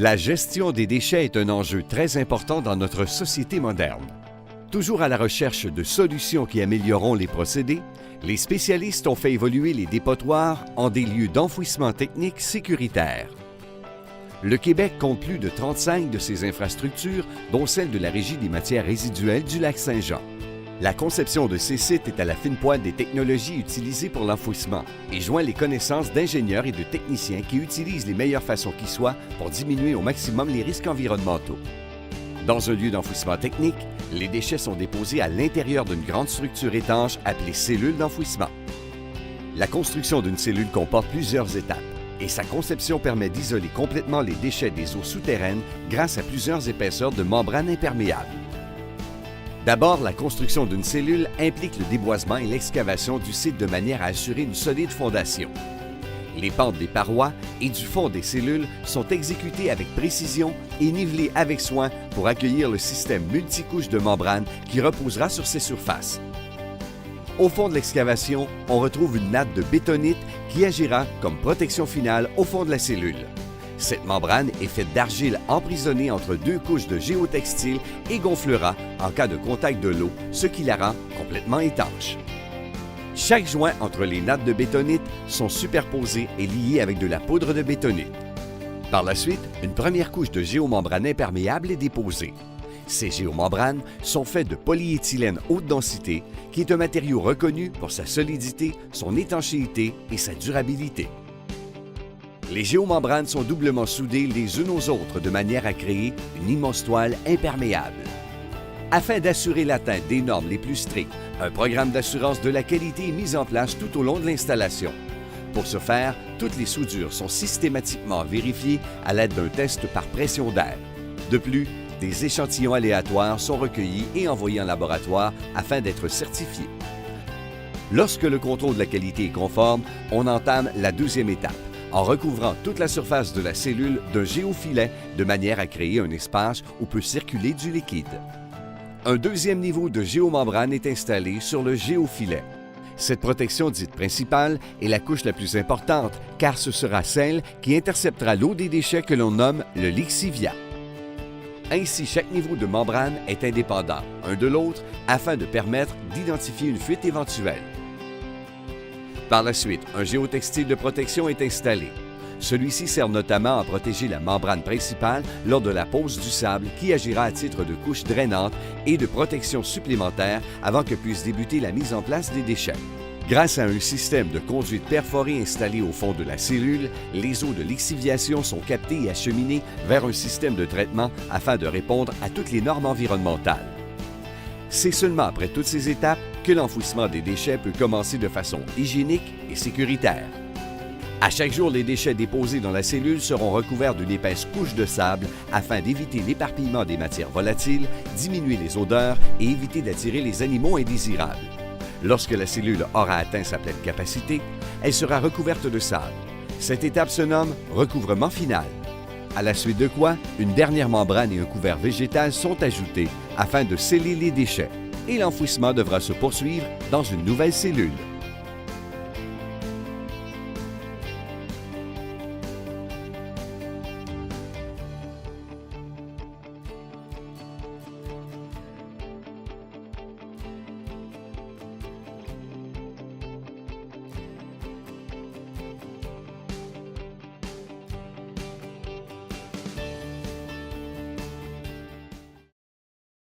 La gestion des déchets est un enjeu très important dans notre société moderne. Toujours à la recherche de solutions qui amélioreront les procédés, les spécialistes ont fait évoluer les dépotoirs en des lieux d'enfouissement technique sécuritaires. Le Québec compte plus de 35 de ces infrastructures, dont celle de la Régie des matières résiduelles du Lac-Saint-Jean. La conception de ces sites est à la fine pointe des technologies utilisées pour l'enfouissement et joint les connaissances d'ingénieurs et de techniciens qui utilisent les meilleures façons qui soient pour diminuer au maximum les risques environnementaux. Dans un lieu d'enfouissement technique, les déchets sont déposés à l'intérieur d'une grande structure étanche appelée cellule d'enfouissement. La construction d'une cellule comporte plusieurs étapes et sa conception permet d'isoler complètement les déchets des eaux souterraines grâce à plusieurs épaisseurs de membranes imperméables. D'abord, la construction d'une cellule implique le déboisement et l'excavation du site de manière à assurer une solide fondation. Les pentes des parois et du fond des cellules sont exécutées avec précision et nivelées avec soin pour accueillir le système multicouche de membranes qui reposera sur ces surfaces. Au fond de l'excavation, on retrouve une natte de bétonite qui agira comme protection finale au fond de la cellule. Cette membrane est faite d'argile emprisonnée entre deux couches de géotextile et gonflera en cas de contact de l'eau, ce qui la rend complètement étanche. Chaque joint entre les nattes de bétonite sont superposés et liés avec de la poudre de bétonite. Par la suite, une première couche de géomembrane imperméable est déposée. Ces géomembranes sont faites de polyéthylène haute densité, qui est un matériau reconnu pour sa solidité, son étanchéité et sa durabilité. Les géomembranes sont doublement soudées les unes aux autres de manière à créer une immense toile imperméable. Afin d'assurer l'atteinte des normes les plus strictes, un programme d'assurance de la qualité est mis en place tout au long de l'installation. Pour ce faire, toutes les soudures sont systématiquement vérifiées à l'aide d'un test par pression d'air. De plus, des échantillons aléatoires sont recueillis et envoyés en laboratoire afin d'être certifiés. Lorsque le contrôle de la qualité est conforme, on entame la deuxième étape, en recouvrant toute la surface de la cellule d'un géofilet de manière à créer un espace où peut circuler du liquide. Un deuxième niveau de géomembrane est installé sur le géofilet. Cette protection dite principale est la couche la plus importante car ce sera celle qui interceptera l'eau des déchets que l'on nomme le lixivia. Ainsi, chaque niveau de membrane est indépendant un de l'autre afin de permettre d'identifier une fuite éventuelle. Par la suite, un géotextile de protection est installé. Celui-ci sert notamment à protéger la membrane principale lors de la pose du sable qui agira à titre de couche drainante et de protection supplémentaire avant que puisse débuter la mise en place des déchets. Grâce à un système de conduite perforée installé au fond de la cellule, les eaux de lixiviation sont captées et acheminées vers un système de traitement afin de répondre à toutes les normes environnementales. C'est seulement après toutes ces étapes que l'enfouissement des déchets peut commencer de façon hygiénique et sécuritaire. À chaque jour, les déchets déposés dans la cellule seront recouverts d'une épaisse couche de sable afin d'éviter l'éparpillement des matières volatiles, diminuer les odeurs et éviter d'attirer les animaux indésirables. Lorsque la cellule aura atteint sa pleine capacité, elle sera recouverte de sable. Cette étape se nomme recouvrement final. À la suite de quoi, une dernière membrane et un couvert végétal sont ajoutés afin de sceller les déchets et l'enfouissement devra se poursuivre dans une nouvelle cellule.